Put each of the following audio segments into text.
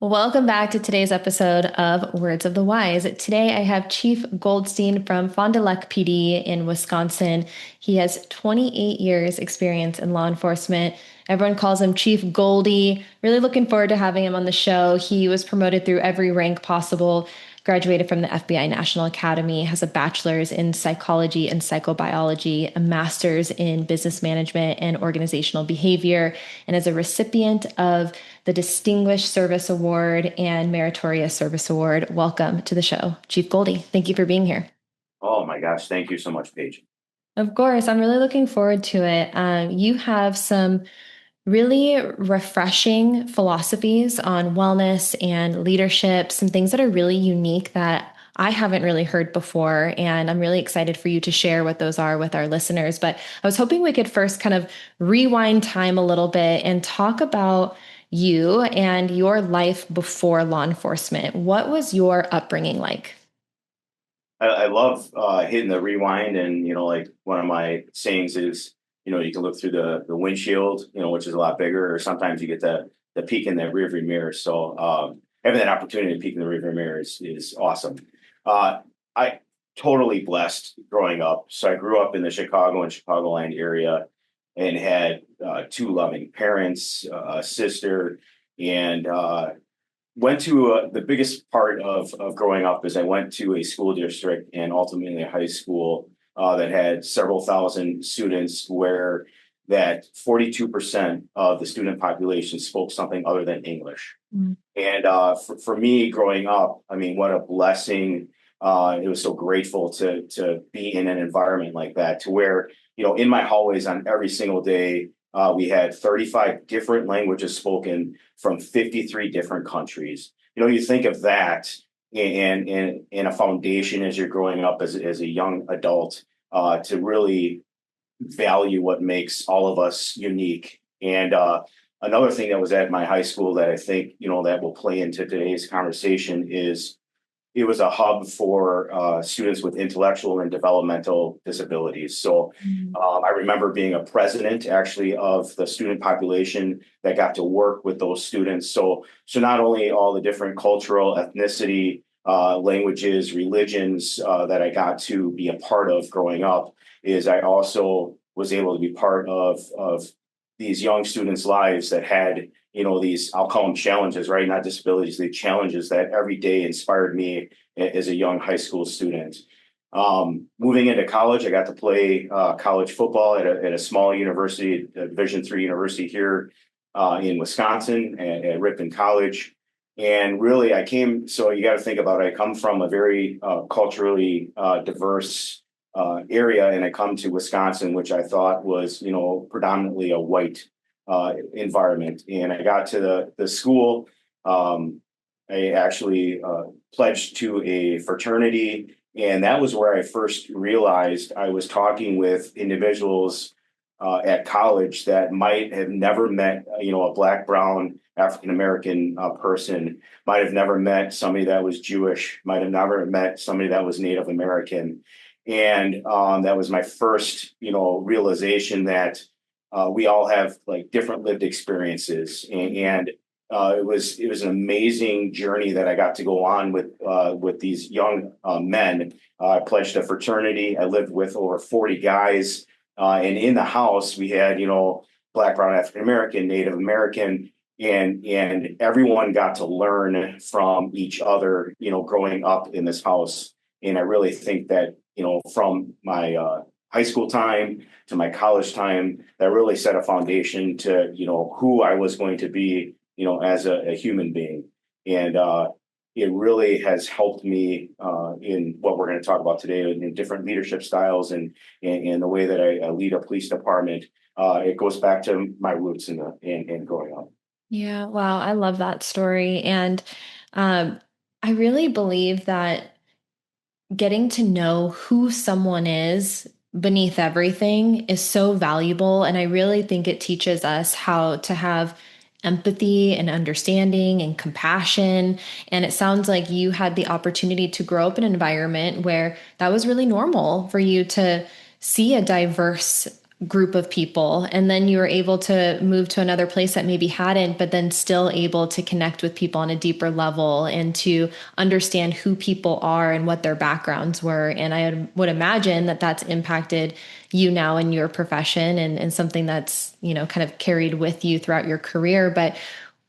Welcome back to today's episode of Words of the Wise. Today I have Chief Goldstein from Fond du Lac PD in Wisconsin. He has 28 years experience in law enforcement. Everyone calls him Chief Goldie. Really looking forward to having him on the show. He was promoted through every rank possible, graduated from the FBI National Academy, has a bachelor's in psychology and psychobiology, a master's in business management and organizational behavior, and is a recipient of the Distinguished Service Award and Meritorious Service Award. Welcome to the show, Chief Goldie. Thank you for being here. Oh my gosh, thank you so much, Paige. Of course, I'm really looking forward to it. You have some really refreshing philosophies on wellness and leadership, some things that are really unique that I haven't really heard before. And I'm really excited for you to share what those are with our listeners. But I was hoping we could first kind of rewind time a little bit and talk about you and your life before law enforcement. What was your upbringing like? I love hitting the rewind, and like one of my sayings is, you can look through the windshield, which is a lot bigger, or sometimes you get the peek in the rearview mirror. So having that opportunity to peek in the rearview mirror is awesome. I totally blessed growing up. So I grew up in the Chicago and Chicagoland area, and had two loving parents, a sister, and went to the biggest part of growing up is I went to a school district and ultimately a high school that had several thousand students, where that 42% of the student population spoke something other than English. Mm. And for me growing up, I mean, what a blessing. It was so grateful to be in an environment like that, to where, in my hallways on every single day, we had 35 different languages spoken from 53 different countries. You think of that in a foundation as you're growing up as a young adult, to really value what makes all of us unique. And another thing that was at my high school that I think, that will play into today's conversation is it was a hub for students with intellectual and developmental disabilities. So Mm. I remember being a president actually of the student population that got to work with those students. So not only all the different cultural, ethnicity, languages, religions that I got to be a part of growing up, is I also was able to be part of these young students' lives that had, these, I'll call them challenges, right? Not disabilities, the challenges that every day inspired me as a young high school student. Moving into college, I got to play college football at a small university, a Division III university here in Wisconsin at Ripon College. And really, so you got to think about it, I come from a very culturally diverse area, and I come to Wisconsin, which I thought was, predominantly a white environment. And I got to the school. I actually pledged to a fraternity, and that was where I first realized I was talking with individuals at college that might have never met, a Black, brown, African American person, might have never met somebody that was Jewish, might have never met somebody that was Native American. And that was my first, realization that we all have like different lived experiences, and it was an amazing journey that I got to go on with these young men. I pledged a fraternity. I lived with over 40 guys, and in the house we had, Black, brown, African American, Native American, and everyone got to learn from each other, growing up in this house. And I really think that, from my high school time to my college time, that really set a foundation to, who I was going to be, as a human being. And it really has helped me in what we're going to talk about today, in different leadership styles, and the way that I lead a police department. It goes back to my roots in growing up. Yeah, wow, I love that story. And um, I really believe that getting to know who someone is beneath everything is so valuable. And I really think it teaches us how to have empathy and understanding and compassion. And it sounds like you had the opportunity to grow up in an environment where that was really normal for you to see a diverse group of people, and then you were able to move to another place that maybe hadn't, but then still able to connect with people on a deeper level and to understand who people are and what their backgrounds were. And I would imagine that that's impacted you now in your profession, and something that's, kind of carried with you throughout your career. But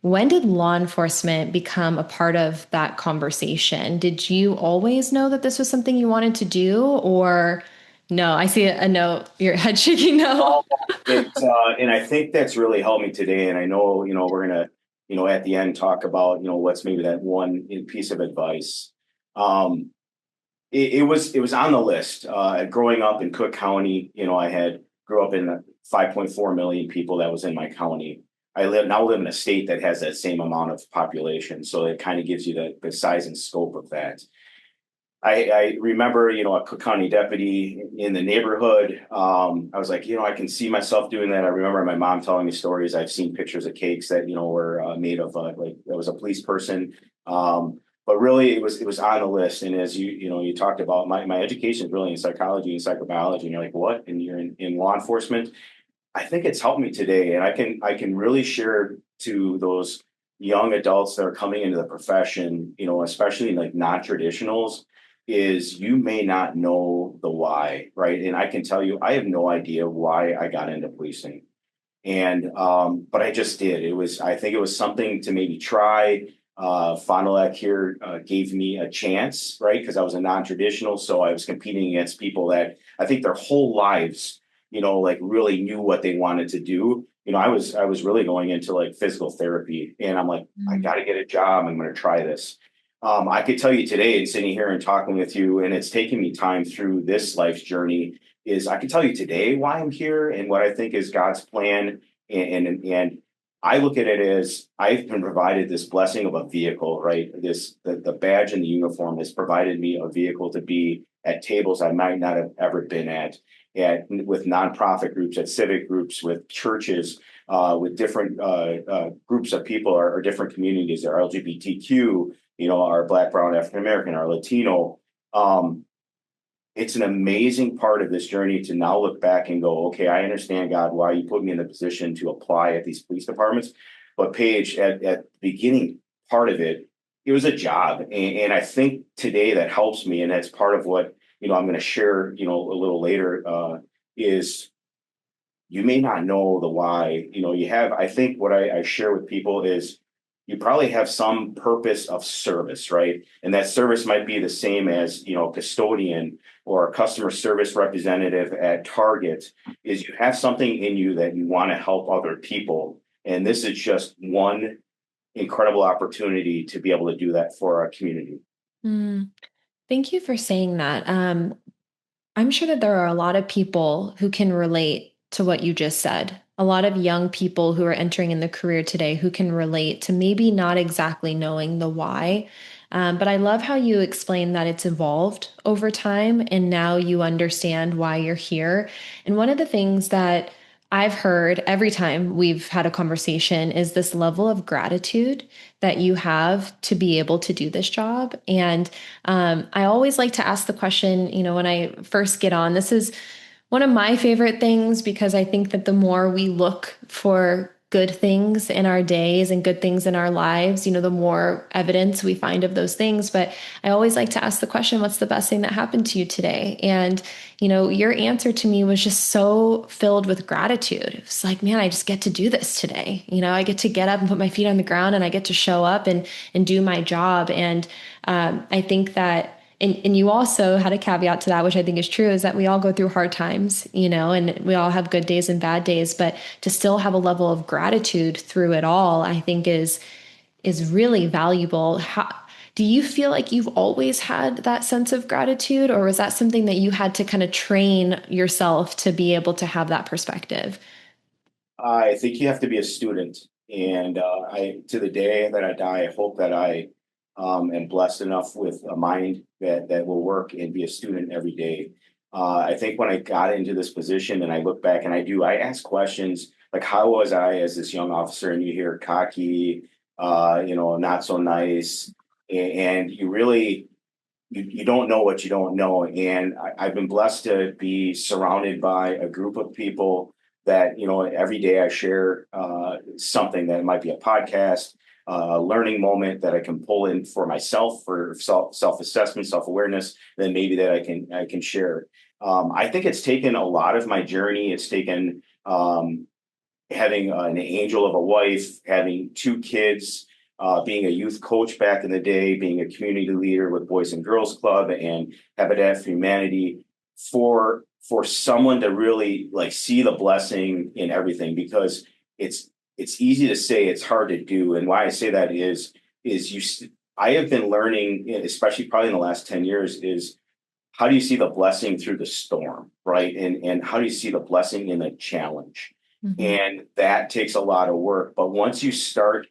when did law enforcement become a part of that conversation? Did you always know that this was something you wanted to do, or no? I see a no, your head shaking no. Oh, and I think that's really helped me today. And I know, we're gonna, at the end talk about, what's maybe that one piece of advice. Um, it was on the list. Growing up in Cook County, I had grew up in 5.4 million people that was in my county. I now live in a state that has that same amount of population, so it kind of gives you the size and scope of that. I remember, a Cook County deputy in the neighborhood. I was like, I can see myself doing that. I remember my mom telling me stories. I've seen pictures of cakes that, were made of like that was a police person. But really, it was on the list. And as you talked about, my education is really in psychology and psychobiology. And you're like, what? And you're in law enforcement. I think it's helped me today, and I can really share to those young adults that are coming into the profession, especially in like non-traditionals, is you may not know the why, right? And I can tell you, I have no idea why I got into policing. And but I just did. I think it was something to maybe try. Fond du Lac here gave me a chance, right? Because I was a non-traditional, so I was competing against people that I think their whole lives, like really knew what they wanted to do. I was really going into like physical therapy, and I'm like, I got to get a job. I'm going to try this. I could tell you today, and sitting here and talking with you, and it's taken me time through this life's journey, is I can tell you today why I'm here and what I think is God's plan. And I look at it as I've been provided this blessing of a vehicle, right? The badge and the uniform has provided me a vehicle to be at tables I might not have ever been at with nonprofit groups, at civic groups, with churches, with different groups of people or different communities, our LGBTQ, our Black, Brown, African American, our Latino. Um, it's an amazing part of this journey to now look back and go, okay, I understand, God, why you put me in the position to apply at these police departments. But Paige, at the beginning part of it, it was a job. And I think today that helps me. And that's part of what, I'm going to share, a little later, is you may not know the why. I think what I share with people is you probably have some purpose of service, right? And that service might be the same as, custodian or a customer service representative at Target, is you have something in you that you want to help other people. And this is just one incredible opportunity to be able to do that for our community. Mm, thank you for saying that. I'm sure that there are a lot of people who can relate to what you just said. A lot of young people who are entering in the career today who can relate to maybe not exactly knowing the why. But I love how you explain that it's evolved over time and now you understand why you're here. And one of the things that I've heard every time we've had a conversation is this level of gratitude that you have to be able to do this job. And I always like to ask the question, when I first get on, this is one of my favorite things because I think that the more we look for good things in our days and good things in our lives, the more evidence we find of those things. But I always like to ask the question, what's the best thing that happened to you today? And, your answer to me was just so filled with gratitude. It was like, man, I just get to do this today. I get to get up and put my feet on the ground and I get to show up and do my job. And I think that and you also had a caveat to that, which I think is true, is that we all go through hard times, and we all have good days and bad days, but to still have a level of gratitude through it all, I think is really valuable. Do you feel like you've always had that sense of gratitude, or was that something that you had to kind of train yourself to be able to have that perspective? I think you have to be a student. And to the day that I die, I hope that I am blessed enough with a mind that will work and be a student every day. I think when I got into this position and I look back and I ask questions like, how was I as this young officer? And you hear cocky, not so nice. And you really you don't know what you don't know. And I've been blessed to be surrounded by a group of people that, every day I share something that might be a podcast, a learning moment that I can pull in for myself for self-assessment, self-awareness, then maybe that I can share. I think it's taken a lot of my journey. It's taken having an angel of a wife, having two kids, being a youth coach back in the day, being a community leader with Boys and Girls Club and Habitat for Humanity, for someone to really like see the blessing in everything, because it's easy to say, it's hard to do. And why I say that is I have been learning, especially probably in the last 10 years, is how do you see the blessing through the storm, right? And how do you see the blessing in the challenge? Mhm. And that takes a lot of work. But once you start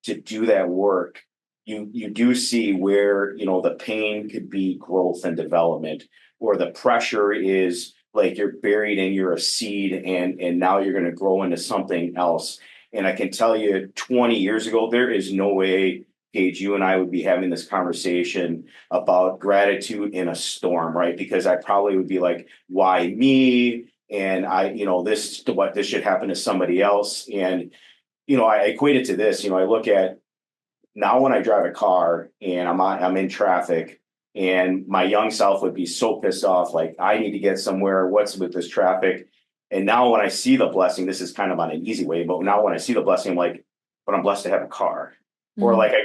to do that work, you do see where, the pain could be growth and development, or the pressure is like you're buried and you're a seed, and now you're going to grow into something else. And I can tell you, 20 years ago, there is no way, Paige, you and I would be having this conversation about gratitude in a storm, right? Because I probably would be like, why me? And this should happen to somebody else. And I equate it to this. I look at now when I drive a car and I'm in traffic, and my young self would be so pissed off, like I need to get somewhere. What's with this traffic? And now when I see the blessing, this is kind of on an easy way, but now when I see the blessing, I'm like, but I'm blessed to have a car. Or Mhm. like I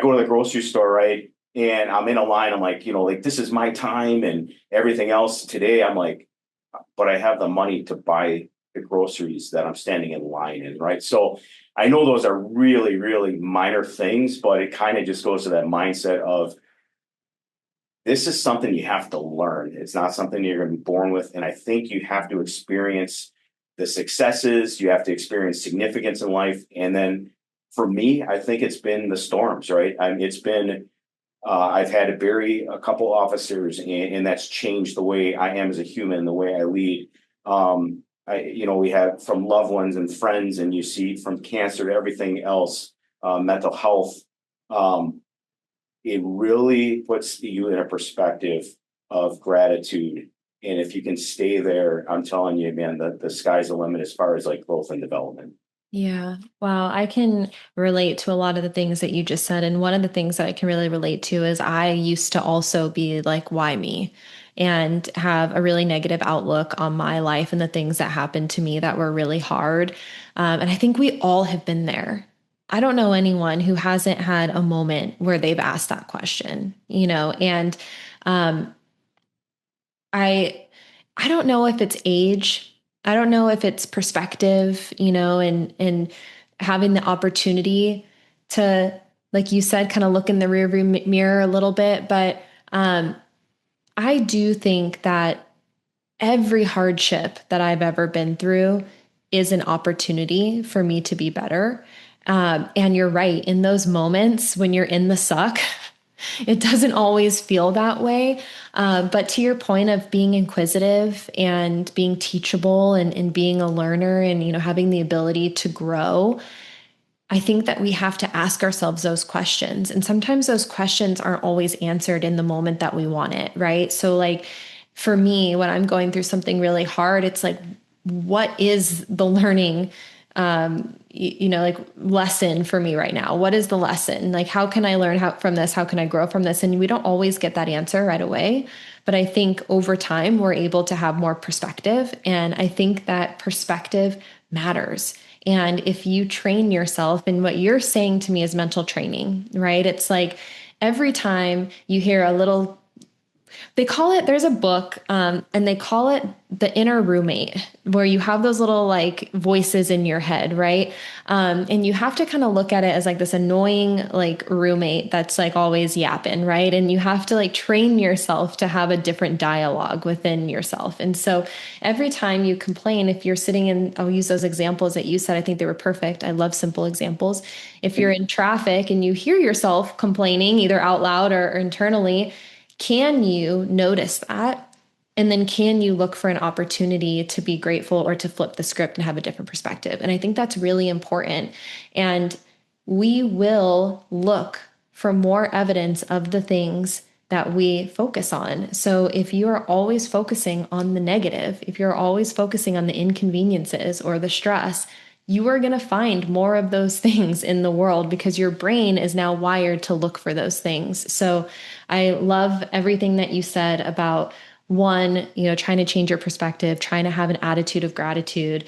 go to the grocery store, right? And I'm in a line. I'm like, like this is my time and everything else. Today, I'm like, but I have the money to buy the groceries that I'm standing in line in, right? So I know those are really, really minor things, but it kind of just goes to that mindset of this is something you have to learn. It's not something you're going to be born with. And I think you have to experience the successes, you have to experience significance in life. And then for me, I think it's been the storms, right? It's been I've had to bury a couple officers, and that's changed the way I am as a human, the way I lead. We have from loved ones and friends, and you see from cancer to everything else, mental health. Um, it really puts you in a perspective of gratitude. And if you can stay there, I'm telling you, man, the sky's the limit as far as like growth and development. Yeah. Wow. I can relate to a lot of the things that you just said. And one of the things that I can really relate to is I used to also be like, why me? And have a really negative outlook on my life and the things that happened to me that were really hard. And I think we all have been there. I don't know anyone who hasn't had a moment where they've asked that question, and um, I I don't know if it's age. I don't know if it's perspective, and having the opportunity to, like you said, kind of look in the rearview mirror a little bit. But um, I do think that every hardship that I've ever been through is an opportunity for me to be better. And you're right, in those moments when you're in the suck, it doesn't always feel that way. But to your point of being inquisitive and being teachable and being a learner and, having the ability to grow, I think that we have to ask ourselves those questions. And sometimes those questions aren't always answered in the moment that we want it, right? So, like for me, when I'm going through something really hard, it's like, what is the learning, like lesson for me right now? What is the lesson? Like, how can I learn from this? How can I grow from this? And we don't always get that answer right away. But I think over time, we're able to have more perspective. And I think that perspective matters. And if you train yourself, and what you're saying to me is mental training, right? It's like every time you hear a little, they call it, there's a book, and they call it the inner roommate, where you have those little like voices in your head, right? And you have to kind of look at it as like this annoying like roommate that's like always yapping, right? And you have to like train yourself to have a different dialogue within yourself. And so every time you complain, if you're sitting in, I'll use those examples that you said, I think they were perfect. I love simple examples. If you're in traffic and you hear yourself complaining either out loud or internally, can you notice that? And then can you look for an opportunity to be grateful or to flip the script and have a different perspective? And I think that's really important. And we will look for more evidence of the things that we focus on. So if you are always focusing on the negative, if you're always focusing on the inconveniences or the stress, you are going to find more of those things in the world because your brain is now wired to look for those things. So I love everything that you said about one, trying to change your perspective, trying to have an attitude of gratitude,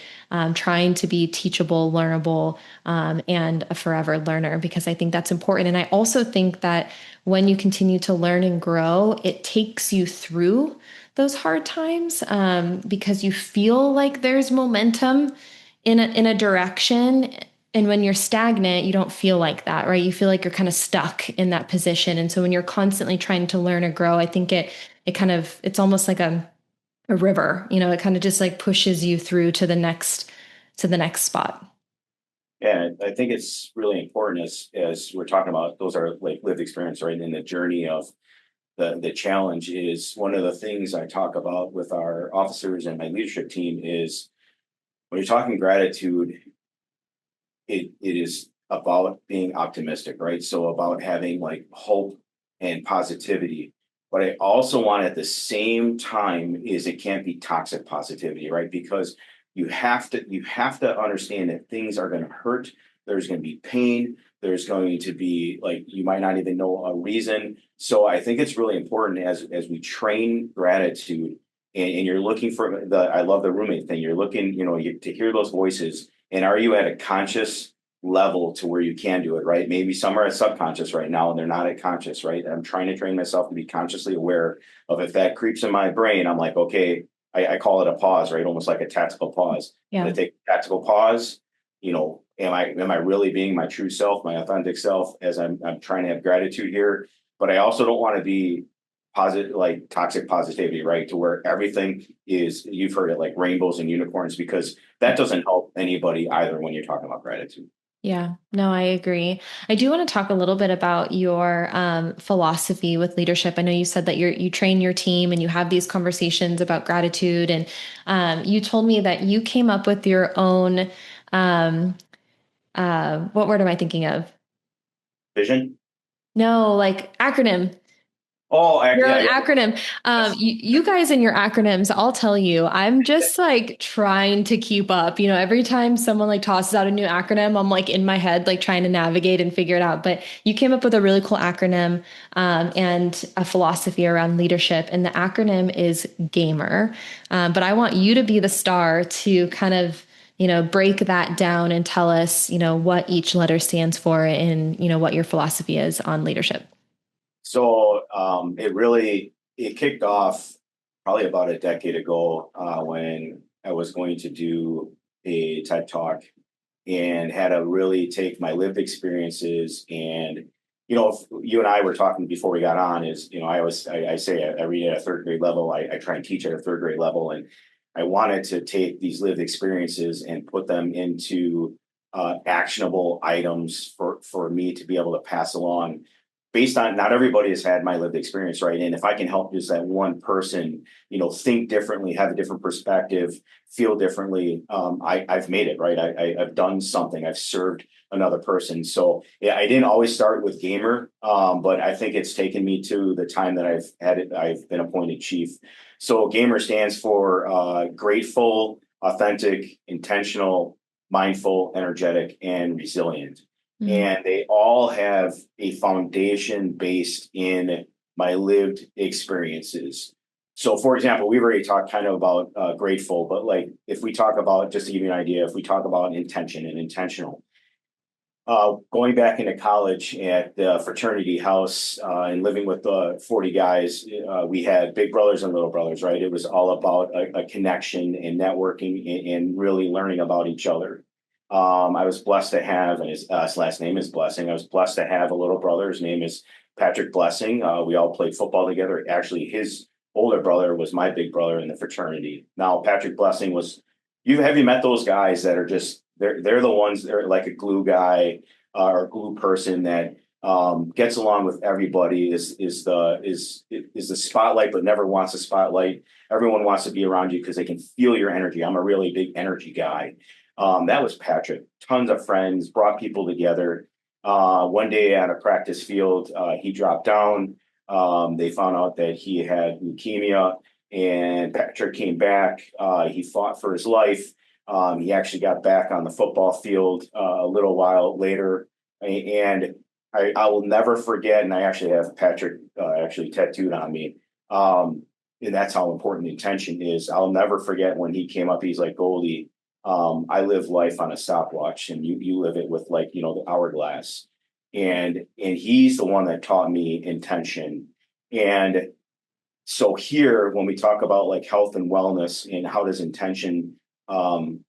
trying to be teachable, learnable, and a forever learner, because I think that's important. And I also think that when you continue to learn and grow, it takes you through those hard times, because you feel like there's momentum in a direction. And when you're stagnant, you don't feel like that, right? You feel like you're kind of stuck in that position. And so when you're constantly trying to learn or grow, I think it's almost like a river, it kind of just like pushes you through to the next spot. Yeah, I think it's really important as we're talking about, those are like lived experience, right? And the journey of the challenge is one of the things I talk about with our officers and my leadership team is when you're talking gratitude, it is about being optimistic, right? So about having like hope and positivity. But I also want at the same time is it can't be toxic positivity, right? Because you have to understand that things are going to hurt. There's going to be pain. There's going to be like you might not even know a reason. So I think it's really important as we train gratitude and you're looking for I love the roommate thing. You're looking, to hear those voices. And are you at a conscious level to where you can do it, right? Maybe some are at subconscious right now and they're not at conscious, right? I'm trying to train myself to be consciously aware of if that creeps in my brain, I'm like, okay, I call it a pause, right? Almost like a tactical pause. I'm Yeah. gonna take a tactical pause, am I really being my true self, my authentic self as I'm trying to have gratitude here? But I also don't want to be positive, like toxic positivity, right? To where everything is, you've heard it like rainbows and unicorns, because that doesn't help anybody either when you're talking about gratitude. Yeah, no, I agree. I do want to talk a little bit about your philosophy with leadership. I know you said that you train your team and you have these conversations about gratitude, and you told me that you came up with your own. Um, what word am I thinking of? Vision. No, like acronym. Oh, Your yeah, own yeah. acronym. Yes. You guys and your acronyms, I'll tell you, I'm just like trying to keep up. Every time someone like tosses out a new acronym, I'm like in my head, like trying to navigate and figure it out. But you came up with a really cool acronym, and a philosophy around leadership. And the acronym is GAMER. But I want you to be the star to kind of, break that down and tell us, what each letter stands for and, what your philosophy is on leadership. So it kicked off probably about a decade ago when I was going to do a TED talk and had to really take my lived experiences and if you and I were talking before we got on is I say I read at a third grade level. I try and teach at a third grade level, and I wanted to take these lived experiences and put them into actionable items for me to be able to pass along based on not everybody has had my lived experience, right? And if I can help just that one person, think differently, have a different perspective, feel differently, I've made it, right? I've done something. I've served another person. So yeah, I didn't always start with gamer, but I think it's taken me to the time that I've had it. I've been appointed chief. So gamer stands for grateful, authentic, intentional, mindful, energetic, and resilient, Mm. and they all have a foundation based in my lived experiences. So, for example, we've already talked kind of about grateful, but like if we talk about, just to give you an idea, if we talk about intention and intentional, going back into college at the fraternity house and living with the 40 guys, we had big brothers and little brothers, right? It was all about a connection and networking and really learning about each other. I was blessed to have, and his last name is Blessing. I was blessed to have a little brother. His name is Patrick Blessing. We all played football together. Actually, his older brother was my big brother in the fraternity. Now, Patrick Blessing was, have you met those guys that are just, they're the ones, they're like a glue guy or glue person that gets along with everybody, is the spotlight, but never wants a spotlight. Everyone wants to be around you because they can feel your energy. I'm a really big energy guy. That was Patrick. Tons of friends, brought people together. One day at a practice field, he dropped down. They found out that he had leukemia, and Patrick came back. He fought for his life. He actually got back on the football field a little while later, and I will never forget. And I actually have Patrick actually tattooed on me. And that's how important the intention is. I'll never forget when he came up. He's like, Goldie, I live life on a stopwatch, and you live it with, like, the hourglass. And he's the one that taught me intention. And so here, when we talk about like health and wellness and how does intention um,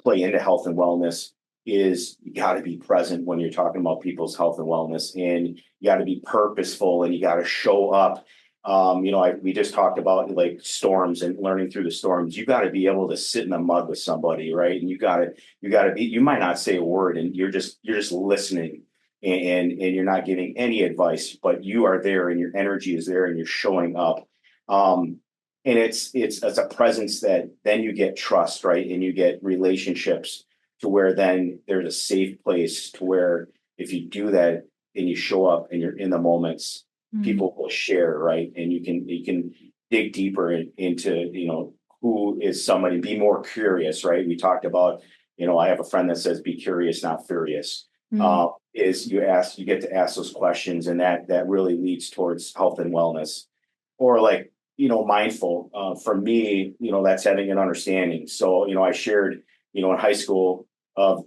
play into health and wellness, is you got to be present when you're talking about people's health and wellness, and you got to be purposeful, and you got to show up. We just talked about like storms and learning through the storms. You got to be able to sit in the mud with somebody, right? And you got to be. You might not say a word, and you're just listening, and you're not giving any advice, but you are there, and your energy is there, and you're showing up. Um, and it's a presence that then you get trust, right? And you get relationships to where then there's a safe place to where if you do that and you show up and you're in the moments, Mm. people will share, right? And you can dig deeper into who is somebody, be more curious, right? We talked about, I have a friend that says be curious, not furious. Mm. Is you get to ask those questions, and that really leads towards health and wellness. Or like, mindful, for me, that's having an understanding. So I shared, in high school, of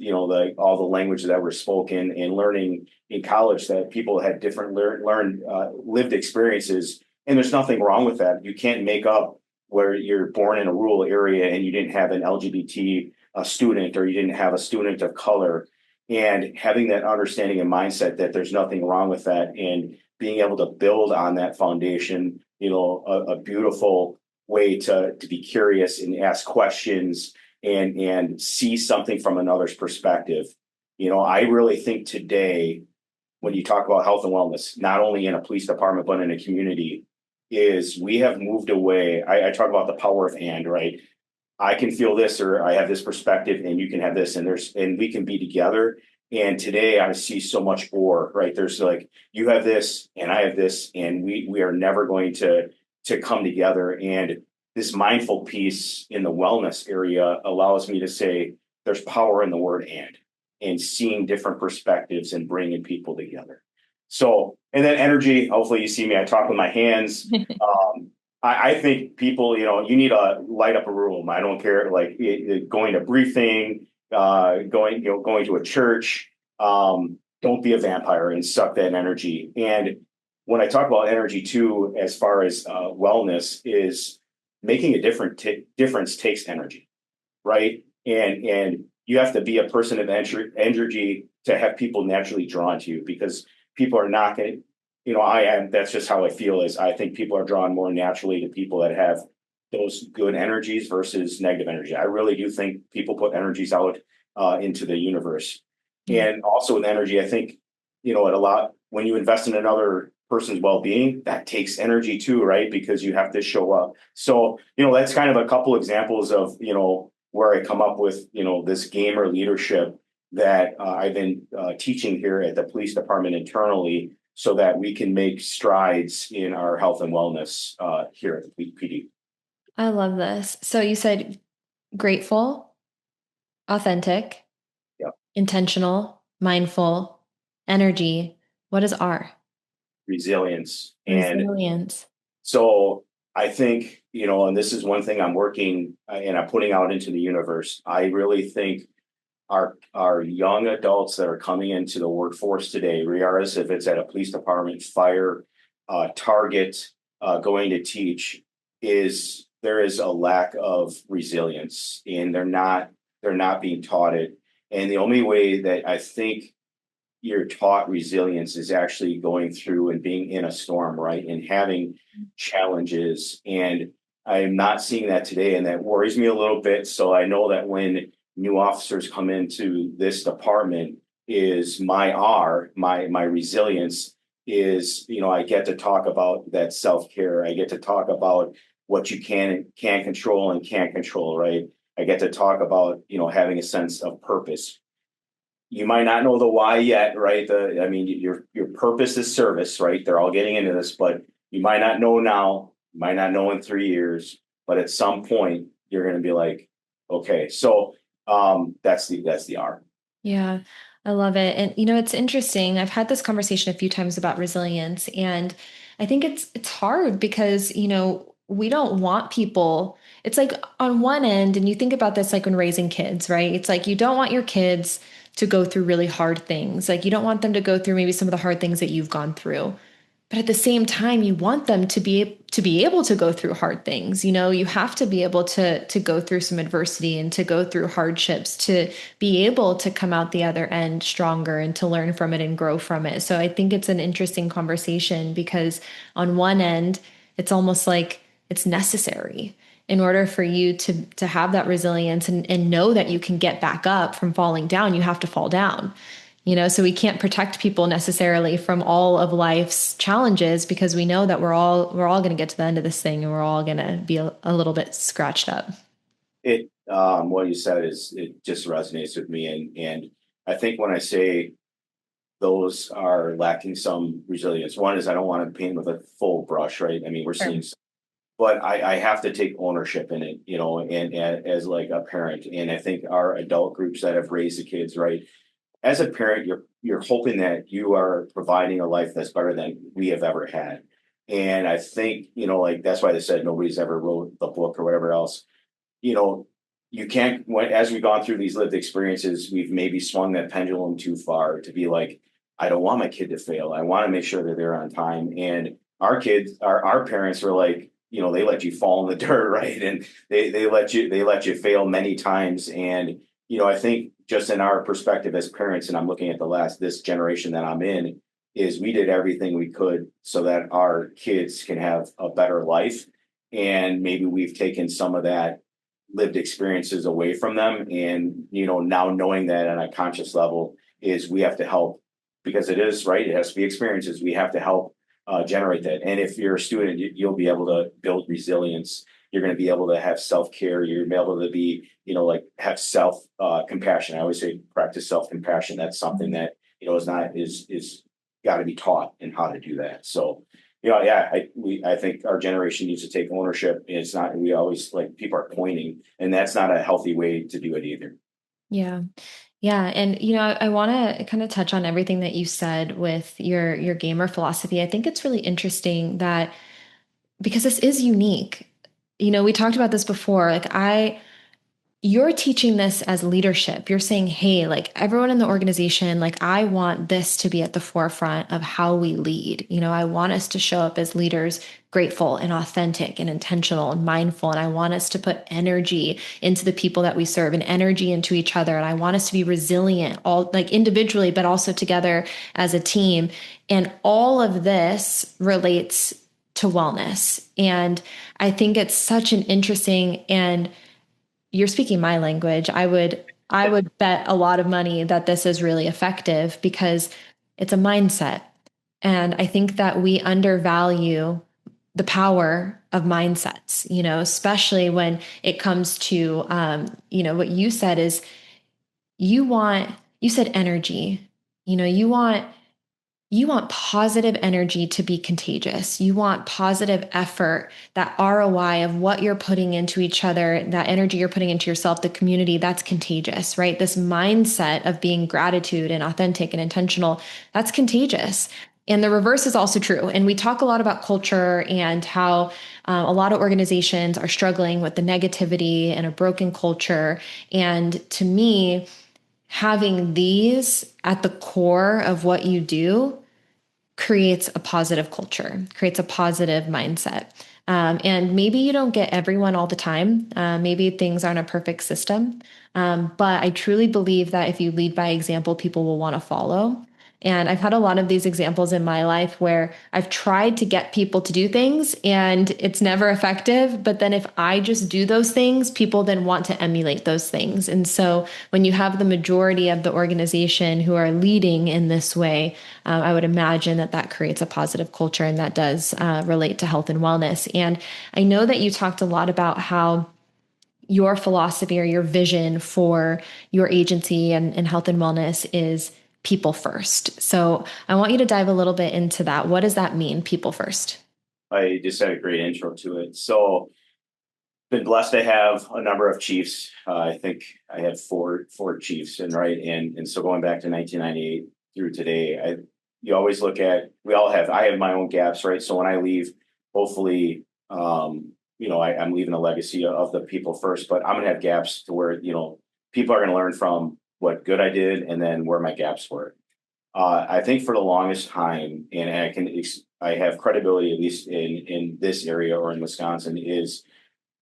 all the languages that were spoken, and learning in college that people had different learned lived experiences, and there's nothing wrong with that. You can't make up where you're born in a rural area and you didn't have an LGBT student, or you didn't have a student of color, and having that understanding and mindset that there's nothing wrong with that, and being able to build on that foundation, a beautiful way to be curious and ask questions, and see something from another's perspective. I really think today, when you talk about health and wellness, not only in a police department, but in a community, is we have moved away. I talk about the power of and, right? I can feel this, or I have this perspective, and you can have this, and we can be together. And today I see so much or, right? There's like, you have this and I have this, and we are never going to come together. And this mindful piece in the wellness area allows me to say there's power in the word and seeing different perspectives and bringing people together. So, and then energy, hopefully you see me, I talk with my hands. I think people, you need to light up a room. I don't care, like going to briefing, going to a church. Don't be a vampire and suck that energy. And when I talk about energy too, as far as wellness, is making a difference takes energy, right? And you have to be a person of energy to have people naturally drawn to you, because people are not going to, I am, that's just how I feel. Is I think people are drawn more naturally to people that have those good energies versus negative energy. I really do think people put energies out into the universe. Yeah. And also with energy, I think, it a lot, when you invest in another person's well-being, that takes energy too, right? Because you have to show up. So, that's kind of a couple examples of, where I come up with, this gamer leadership that I've been teaching here at the police department internally, so that we can make strides in our health and wellness here at the PD. I love this. So you said grateful, authentic, Yeah, intentional, mindful, energy. What is R? resilience. And Resilience. so I think, and this is one thing I'm working and I'm putting out into the universe. I really think our young adults that are coming into the workforce today, regardless if it's at a police department, fire, target, going to teach, is there is a lack of resilience, and they're not being taught it. And the only way that I think you're taught resilience is actually going through and being in a storm, right? And having challenges. And I am not seeing that today, and that worries me a little bit. So I know that when new officers come into this department, is my resilience is, I get to talk about that self-care. I get to talk about what you can control and can't control, right? I get to talk about, having a sense of purpose. you might not know the why yet, right? I mean, your purpose is service, right? They're all getting into this, but you might not know now, you might not know in 3 years, but at some point you're going to be like, okay, so that's the R. Yeah, I love it. And it's interesting. I've had this conversation a few times about resilience, and I think it's hard because, we don't want people. It's like on one end, and you think about this like when raising kids, right? It's like you don't want your kids to go through really hard things. Like you don't want them to go through maybe some of the hard things that you've gone through. But at the same time, you want them to be able to go through hard things. You have to be able to go through some adversity and to go through hardships to be able to come out the other end stronger and to learn from it and grow from it. So I think it's an interesting conversation because on one end, it's almost like it's necessary in order for you to have that resilience and know that you can get back up from falling down. You have to fall down. So we can't protect people necessarily from all of life's challenges because we know that we're all going to get to the end of this thing and we're all going to be a little bit scratched up. What you said is it just resonates with me, and I think when I say those are lacking some resilience, one is I don't want to paint with a full brush, right? I mean, we're Sure. seeing, but I have to take ownership in it, and as like a parent, and I think our adult groups that have raised the kids, right? As a parent, you're hoping that you are providing a life that's better than we have ever had. And I think, like that's why they said nobody's ever wrote the book or whatever else. You know, you can't as we've gone through these lived experiences, we've maybe swung that pendulum too far to be like, I don't want my kid to fail. I want to make sure that they're on time. And our kids, our parents were like, they let you fall in the dirt, right? And they let you fail many times. And I think just in our perspective as parents, and I'm looking at this generation that I'm in, is we did everything we could so that our kids can have a better life. And maybe we've taken some of that lived experiences away from them. And, now knowing that on a conscious level is we have to help because it is right. It has to be experiences. We have to help generate that. And if you're a student, you'll be able to build resilience. You're going to be able to have self-care. You're going to be able to be, like have self compassion. I always say practice self-compassion. That's something that, is got to be taught and how to do that. So, yeah, I think our generation needs to take ownership. It's not, we always like people are pointing, and that's not a healthy way to do it either. Yeah. Yeah. And I want to kind of touch on everything that you said with your gamer philosophy. I think it's really interesting that because this is unique. We talked about this before. Like you're teaching this as leadership. You're saying, hey, like everyone in the organization, like I want this to be at the forefront of how we lead. I want us to show up as leaders grateful and authentic and intentional and mindful. And I want us to put energy into the people that we serve and energy into each other. And I want us to be resilient, all like individually, but also together as a team. And all of this relates to wellness. And I think it's such an interesting and you're speaking my language. I would bet a lot of money that this is really effective because it's a mindset. And I think that we undervalue the power of mindsets, especially when it comes to, what you said is you said energy, you want positive energy to be contagious. You want positive effort, that ROI of what you're putting into each other, that energy you're putting into yourself, the community, that's contagious, right? This mindset of being gratitude and authentic and intentional, that's contagious. And the reverse is also true. And we talk a lot about culture and how a lot of organizations are struggling with the negativity and a broken culture. And to me, having these at the core of what you do creates a positive culture, creates a positive mindset. And maybe you don't get everyone all the time. Maybe things aren't a perfect system. But I truly believe that if you lead by example, people will want to follow. And I've had a lot of these examples in my life where I've tried to get people to do things and it's never effective. But then if I just do those things, people then want to emulate those things. And so when you have the majority of the organization who are leading in this way, I would imagine that that creates a positive culture and that does relate to health and wellness. And I know that you talked a lot about how your philosophy or your vision for your agency and health and wellness is people first. So I want you to dive a little bit into that. What does that mean, people first? I just had a great intro to it. So been blessed to have a number of chiefs. I think I had four chiefs, and right, and so going back to 1998 through today, you always look at I have my own gaps, right? So when I leave, hopefully, I'm leaving a legacy of the people first, but I'm gonna have gaps to where people are gonna learn from what good I did, and then where my gaps were. I think for the longest time, and I have credibility at least in this area or in Wisconsin is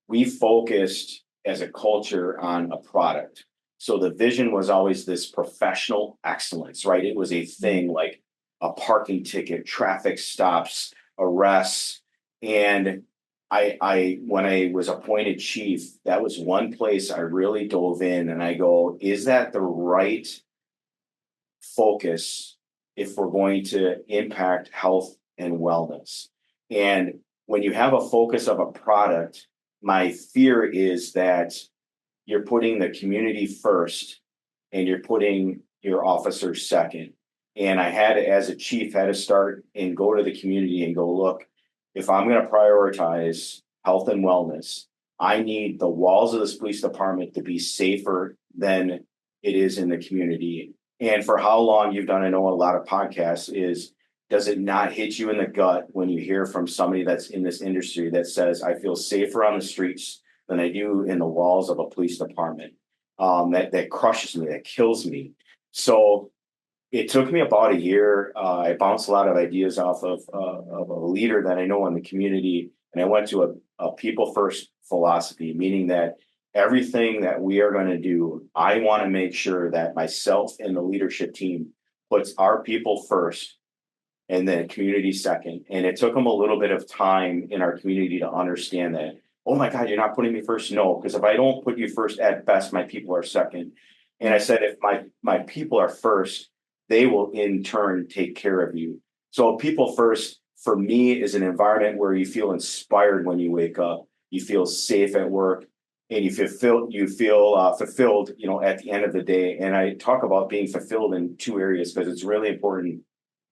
we focused as a culture on a product. So the vision was always this professional excellence, right? It was a thing like a parking ticket, traffic stops, arrests. And when I was appointed chief, that was one place I really dove in and I go, is that the right focus if we're going to impact health and wellness? And when you have a focus of a product, my fear is that you're putting the community first and you're putting your officers second. And I had to, as a chief, had to start and go to the community and go, look, if I'm going to prioritize health and wellness, I need the walls of this police department to be safer than it is in the community. And for how long you've done, I know a lot of podcasts is, does it not hit you in the gut when you hear from somebody that's in this industry that says, I feel safer on the streets than I do in the walls of a police department? That crushes me, that kills me. So it took me about a year. I bounced a lot of ideas off of a leader that I know in the community, and I went to a people first philosophy, meaning that everything that we are going to do, I want to make sure that myself and the leadership team puts our people first and then community second. And it took them a little bit of time in our community to understand that. Oh my God, you're not putting me first. No, because if I don't put you first, at best, my people are second. And I said, if my people are first, they will in turn take care of you. So people first for me is an environment where you feel inspired when you wake up, you feel safe at work, and you feel fulfilled, at the end of the day. And I talk about being fulfilled in two areas because it's really important,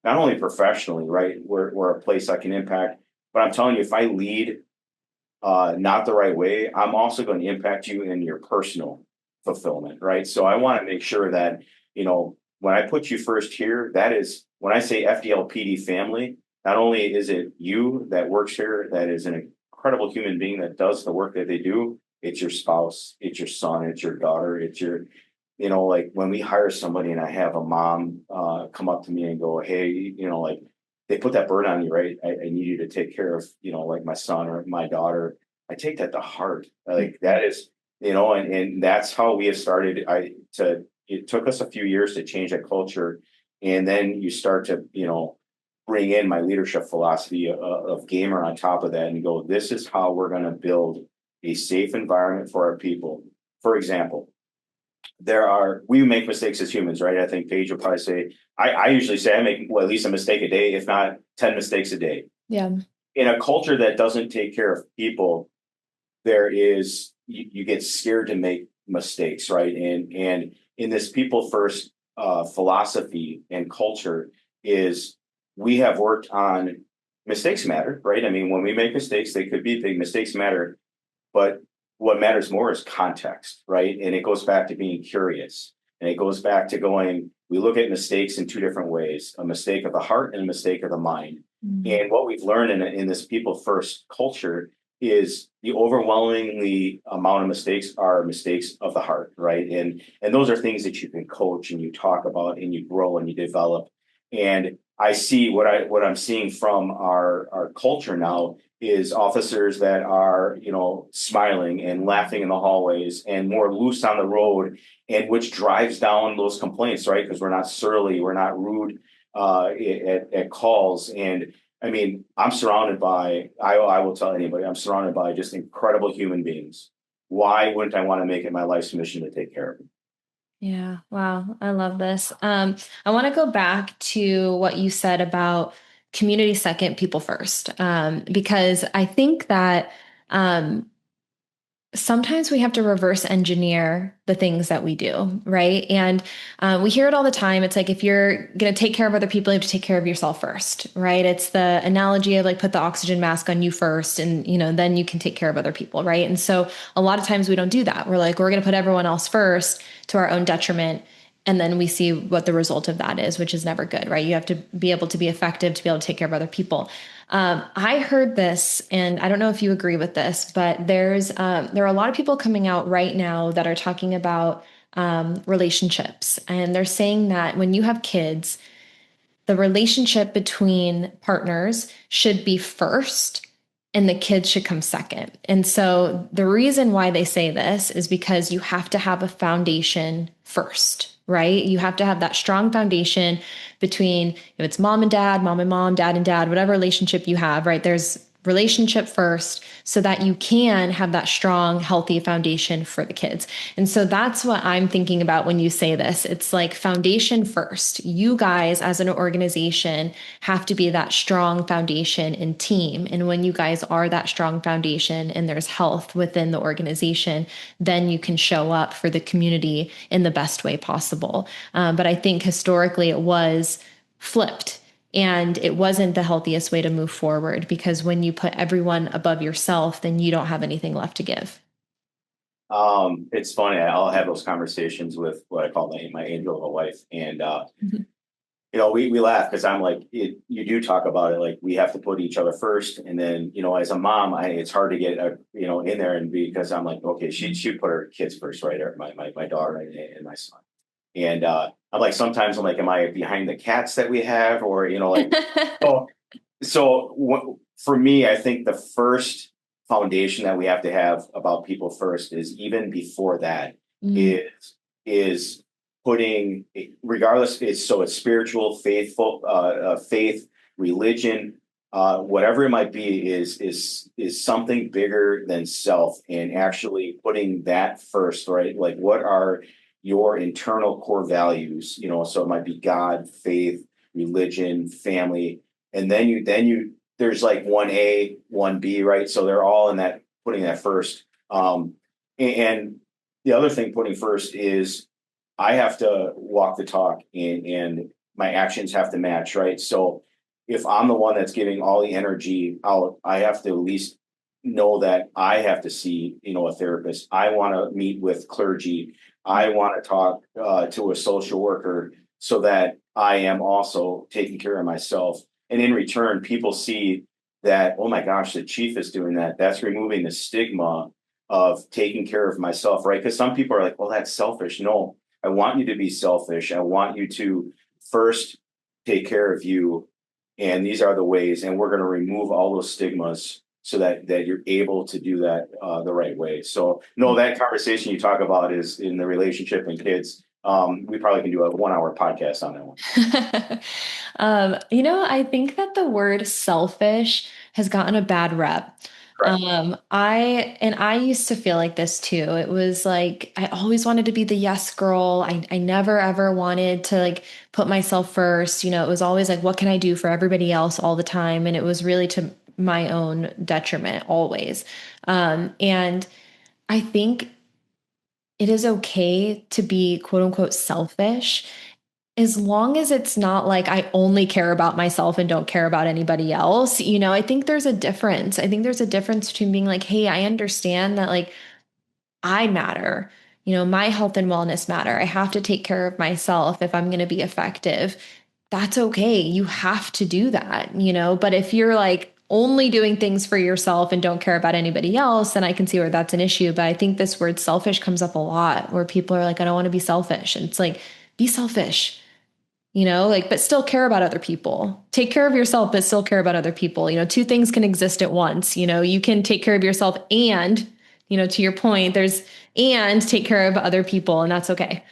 not only professionally, right? We're a place I can impact, but I'm telling you, if I lead not the right way, I'm also going to impact you in your personal fulfillment, right? So I want to make sure that, when I put you first here, that is when I say FDLPD family, not only is it you that works here, that is an incredible human being that does the work that they do, it's your spouse, it's your son, it's your daughter, it's your, like when we hire somebody and I have a mom come up to me and go, hey, like they put that burden on you, right? I need you to take care of, like my son or my daughter. I take that to heart. Like that is, and that's how we have started. It took us a few years to change that culture. And then you start to, bring in my leadership philosophy of gamer on top of that and go, this is how we're going to build a safe environment for our people. For example, we make mistakes as humans, right? I think Paige will probably say, I usually say I make at least a mistake a day, if not 10 mistakes a day. Yeah. In a culture that doesn't take care of people, you get scared to make mistakes, right? And in this people first philosophy and culture is we have worked on mistakes matter, right? I mean, when we make mistakes, they could be big mistakes matter, but what matters more is context, right? And it goes back to being curious. And it goes back to we look at mistakes in two different ways, a mistake of the heart and a mistake of the mind. Mhm. And what we've learned in this people first culture is the overwhelmingly amount of mistakes are mistakes of the heart, right? And those are things that you can coach and you talk about and you grow and you develop. And I see what I'm seeing from our culture now is officers that are, smiling and laughing in the hallways and more loose on the road, and which drives down those complaints, right? Because we're not surly, we're not rude at calls. And I mean, I will tell anybody, I'm surrounded by just incredible human beings. Why wouldn't I want to make it my life's mission to take care of them? Yeah. Wow. I love this. I want to go back to what you said about community second, people first, because I think that um, sometimes we have to reverse engineer the things that we do, right? And we hear it all the time. It's like if you're going to take care of other people, you have to take care of yourself first, right? It's the analogy of like put the oxygen mask on you first, and then you can take care of other people, right? And so a lot of times we don't do that. We're like, we're going to put everyone else first to our own detriment. And then we see what the result of that is, which is never good, right? You have to be able to be effective to be able to take care of other people. I heard this, and I don't know if you agree with this, but there are a lot of people coming out right now that are talking about relationships, and they're saying that when you have kids, the relationship between partners should be first and the kids should come second. And so the reason why they say this is because you have to have a foundation first, right? You have to have that strong foundation between if it's mom and dad, mom and mom, dad and dad, whatever relationship you have, right? There's relationship first so that you can have that strong, healthy foundation for the kids. And so that's what I'm thinking about when you say this. It's like foundation first. You guys, as an organization, have to be that strong foundation and team. And when you guys are that strong foundation and there's health within the organization, then you can show up for the community in the best way possible. But I think historically it was flipped. And it wasn't the healthiest way to move forward because when you put everyone above yourself, then you don't have anything left to give. It's funny. I'll have those conversations with what I call my angel of a wife, and Mhm. we laugh because I'm like, you do talk about it like we have to put each other first, and then as a mom, it's hard to get in there, and because I'm like, okay, she put her kids first, right? Or my daughter and my son, and I'm like, sometimes I'm like, am I behind the cats that we have, or like, oh, for me, I think the first foundation that we have to have about people first is even before that Mm, is putting, regardless, it's spiritual, faith, religion, whatever it might be, is something bigger than self, and actually putting that first, right? Like, what are your internal core values? So it might be God, faith, religion, family, and then you there's like 1A, 1B, right? So they're all in that, putting that first. And the other thing putting first is I have to walk the talk, and my actions have to match, right? So if I'm the one that's giving all the energy out, I have to at least know that I have to see, a therapist. I want to meet with clergy. I want to talk to a social worker so that I am also taking care of myself. And in return, people see that, oh my gosh, the chief is doing that. That's removing the stigma of taking care of myself, right? Because some people are like, well, that's selfish. No, I want you to be selfish. I want you to first take care of you. And these are the ways, and we're going to remove all those stigmas so that you're able to do that the right way. So no, that conversation you talk about is in the relationship and kids. We probably can do a 1 hour podcast on that one. I think that the word selfish has gotten a bad rep. Correct. I used to feel like this too. It was like I always wanted to be the yes girl. I never ever wanted to like put myself first. It was always like, what can I do for everybody else all the time? And it was really to my own detriment always. And I think it is okay to be quote unquote selfish as long as it's not like I only care about myself and don't care about anybody else. I think there's a difference. I think there's a difference between being like, hey, I understand that like I matter. My health and wellness matter. I have to take care of myself if I'm going to be effective. That's okay. You have to do that, but if you're like only doing things for yourself and don't care about anybody else, then I can see where that's an issue. But I think this word selfish comes up a lot where people are like, I don't want to be selfish. And it's like, be selfish, like, but still care about other people. Take care of yourself, but still care about other people. Two things can exist at once. You can take care of yourself and, to your point, and take care of other people, and that's okay.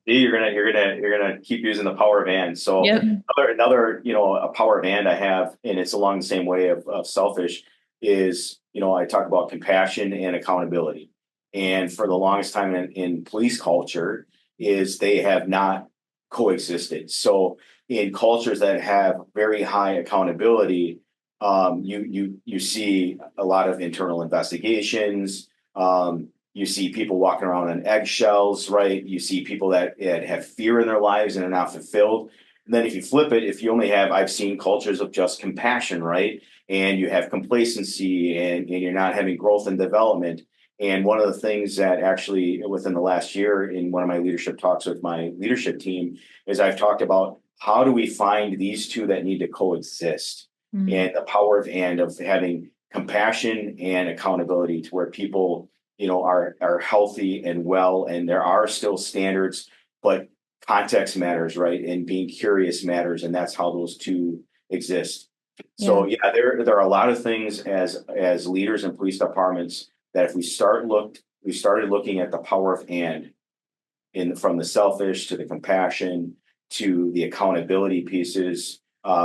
You're gonna keep using the power of and. So Yep. another a power of and I have, and it's along the same way of selfish, is I talk about compassion and accountability. And for the longest time in police culture is they have not coexisted. So in cultures that have very high accountability, you see a lot of internal investigations. You see people walking around on eggshells, right? You see people that have fear in their lives and are not fulfilled. And then if you flip it, if you only have, I've seen cultures of just compassion, right? And you have complacency and you're not having growth and development. And one of the things that actually within the last year in one of my leadership talks with my leadership team is I've talked about how do we find these two that need to coexist Mm. and the power of having compassion and accountability to where people are healthy and well, and there are still standards, but context matters, right? And being curious matters, and that's how those two exist. Yeah. So yeah, there are a lot of things as leaders in police departments that if we started looking at the power of and in from the selfish to the compassion to the accountability pieces,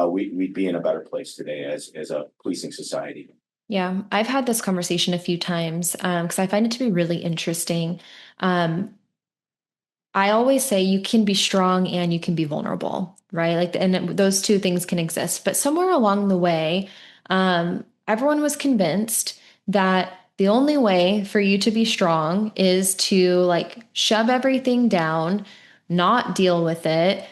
we'd be in a better place today as a policing society. Yeah, I've had this conversation a few times because I find it to be really interesting. Um, I always say you can be strong and you can be vulnerable, right? Like, and those two things can exist. But somewhere along the way, everyone was convinced that the only way for you to be strong is to like shove everything down, not deal with it,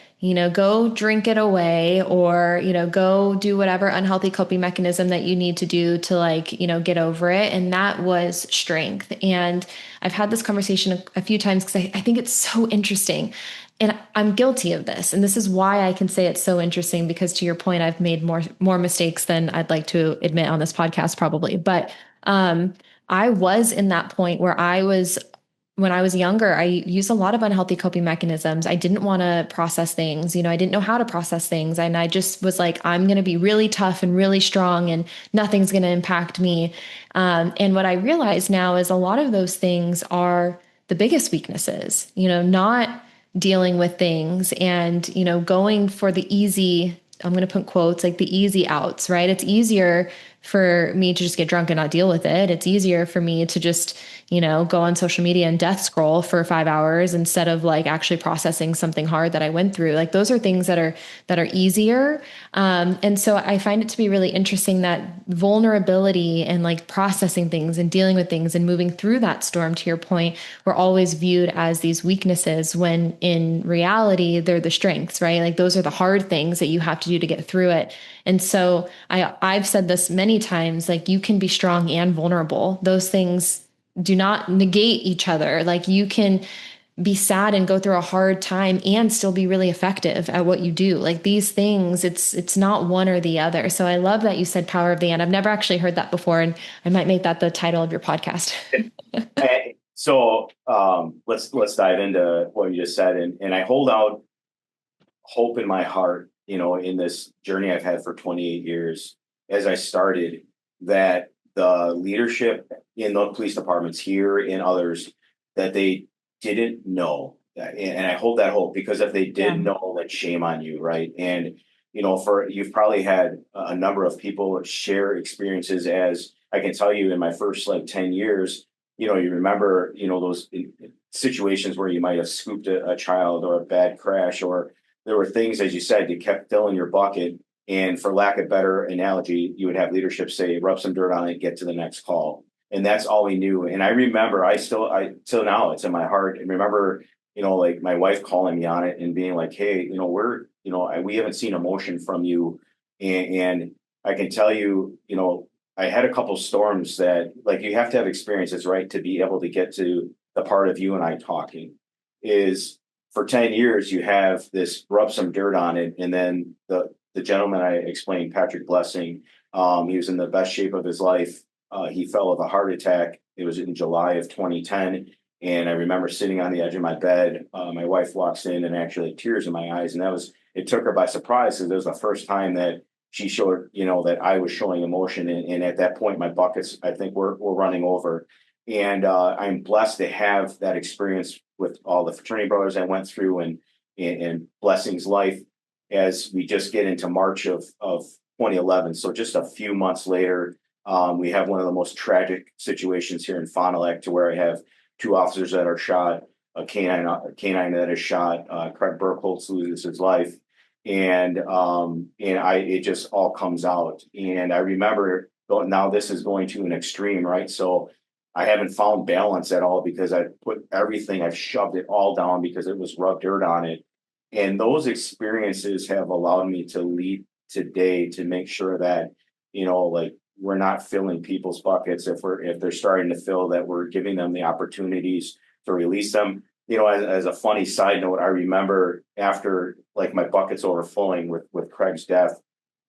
go drink it away or, go do whatever unhealthy coping mechanism that you need to do to like, get over it. And that was strength. And I've had this conversation a few times because I think it's so interesting. And I'm guilty of this. And this is why I can say it's so interesting because to your point, I've made more mistakes than I'd like to admit on this podcast, probably. But I was in that point where when I was younger, I used a lot of unhealthy coping mechanisms. I didn't want to process things. I didn't know how to process things. And I just was like, I'm going to be really tough and really strong and nothing's going to impact me. And what I realize now is a lot of those things are the biggest weaknesses, not dealing with things and, going for the easy, I'm going to put quotes like the easy outs, right? It's easier for me to just get drunk and not deal with it. It's easier for me to just, go on social media and death scroll for 5 hours instead of like actually processing something hard that I went through. Like those are things that are easier. And so I find it to be really interesting that vulnerability and like processing things and dealing with things and moving through that storm, to your point, were always viewed as these weaknesses when in reality, they're the strengths, right? Like those are the hard things that you have to do to get through it. And so I've said this many times, like you can be strong and vulnerable. Those things do not negate each other. Like you can be sad and go through a hard time and still be really effective at what you do. Like these things, it's not one or the other. So I love that you said power of the and. I've never actually heard that before, and I might make that the title of your podcast. So let's dive into what you just said, and I hold out hope in my heart, in this journey I've had for 28 years, as I started, that the leadership in the police departments here and others that they didn't know that, and I hold that hope because if they did Yeah. know, then shame on you, right? And for you've probably had a number of people share experiences. As I can tell you, in my first like 10 years, you remember, those situations where you might have scooped a child or a bad crash, or there were things, as you said, you kept filling your bucket. And for lack of better analogy, you would have leadership say, rub some dirt on it, get to the next call. And that's all we knew. And I remember, till now, it's in my heart. And remember, like my wife calling me on it and being like, hey, we haven't seen emotion from you. And I can tell you, I had a couple storms that like you have to have experiences, right? To be able to get to the part of you and I talking is for 10 years, you have this rub some dirt on it. And then the gentleman I explained, Patrick Blessing, he was in the best shape of his life. He fell of a heart attack. It was in July of 2010. And I remember sitting on the edge of my bed. My wife walks in and actually had tears in my eyes. And it took her by surprise because it was the first time that she showed, that I was showing emotion. And at that point, my buckets, I think, were running over. And I'm blessed to have that experience with all the fraternity brothers I went through and Blessing's life as we just get into March of 2011. So just a few months later, we have one of the most tragic situations here in Fond du Lac to where I have two officers that are shot, a canine that is shot, Craig Burkholz loses his life. And it just all comes out. And I remember now this is going to an extreme, right? So I haven't found balance at all because I've shoved it all down because it was rubbed dirt on it. And those experiences have allowed me to lead today to make sure that, like we're not filling people's buckets if they're starting to fill, that we're giving them the opportunities to release them. As a funny side note, I remember after like my buckets overflowing with Craig's death,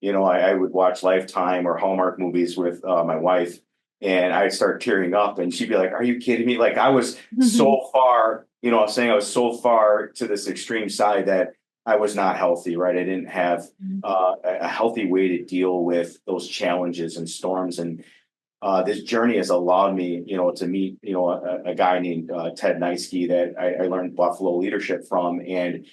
I would watch Lifetime or Hallmark movies with my wife, and I'd start tearing up, and she'd be like, "Are you kidding me?" Like I was so far, I'm saying I was so far to this extreme side that I was not healthy, right? I didn't have a healthy way to deal with those challenges and storms, and this journey has allowed me, to meet, a guy named Ted Neiske that I learned Buffalo leadership from, and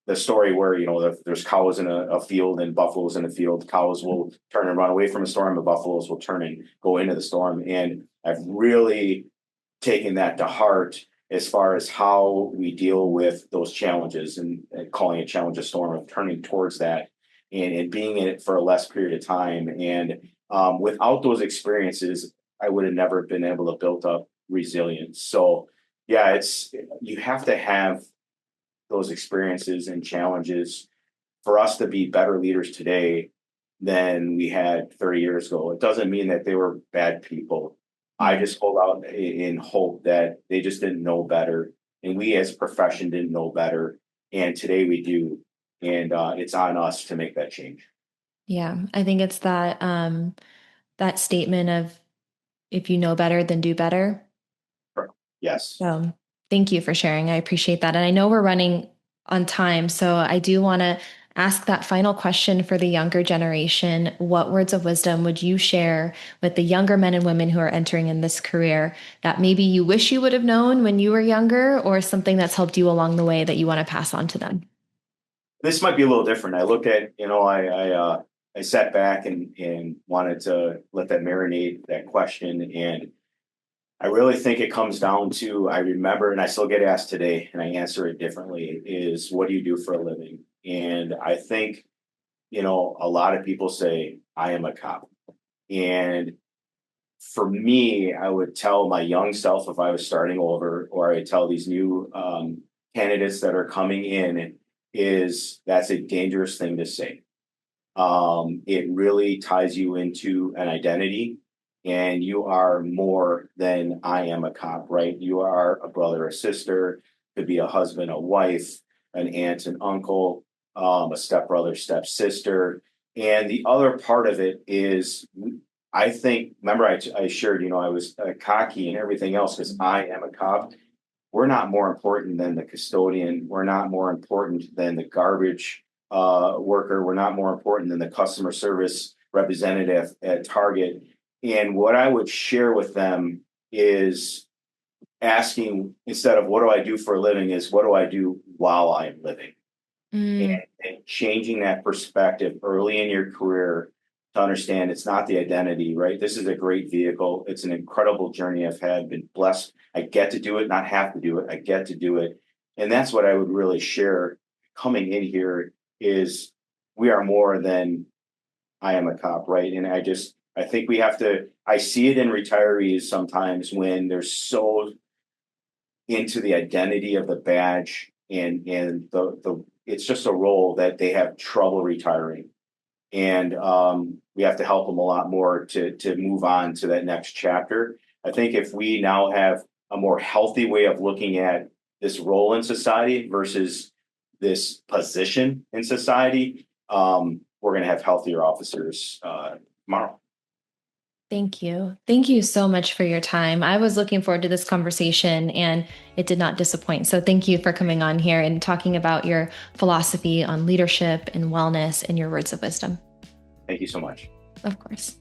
the story where there's cows in a field and buffaloes in a field. Cows will turn and run away from a storm, and buffaloes will turn and go into the storm. And I've really taken that to heart as far as how we deal with those challenges, and calling a challenge a storm, of turning towards that, and being in it for a less period of time. And without those experiences, I would have never been able to build up resilience. So yeah, you have to have those experiences and challenges for us to be better leaders today than we had 30 years ago. It doesn't mean that they were bad people. I just hold out in hope that they just didn't know better, and we as a profession didn't know better, and today we do, and it's on us to make that change. Yeah, I think it's that statement of if you know better, then do better. Yes. So thank you for sharing. I appreciate that. And I know we're running on time, so I do want to ask that final question for the younger generation. What words of wisdom would you share with the younger men and women who are entering in this career that maybe you wish you would have known when you were younger, or something that's helped you along the way that you want to pass on to them? This might be a little different. I look at, I sat back and wanted to let that marinate, that question, and I really think it comes down to, I remember, and I still get asked today, and I answer it differently, is what do you do for a living? And I think, a lot of people say, I am a cop. And for me, I would tell my young self if I was starting over, or I would tell these new candidates that are coming in, is that's a dangerous thing to say. It really ties you into an identity, and you are more than I am a cop, right? You are a brother, a sister, could be a husband, a wife, an aunt, an uncle, a stepbrother, stepsister. And the other part of it is, I think, remember I shared, I was cocky and everything else because I am a cop. We're not more important than the custodian. We're not more important than the garbage worker. We're not more important than the customer service representative at Target. And what I would share with them is asking, instead of what do I do for a living, is what do I do while I am living? Mm, And changing that perspective early in your career to understand it's not the identity, right? This is a great vehicle. It's an incredible journey I've had, been blessed. I get to do it, not have to do it. I get to do it. And that's what I would really share coming in here, is we are more than I am a cop, right? And I think we have to, I see it in retirees sometimes when they're so into the identity of the badge, and the it's just a role that they have trouble retiring. And we have to help them a lot more to move on to that next chapter. I think if we now have a more healthy way of looking at this role in society versus this position in society, we're going to have healthier officers tomorrow. thank you. Thank you so much for your time. I was looking forward to this conversation and it did not disappoint. So thank you for coming on here and talking about your philosophy on leadership and wellness and your words of wisdom. Thank you so much. Of course.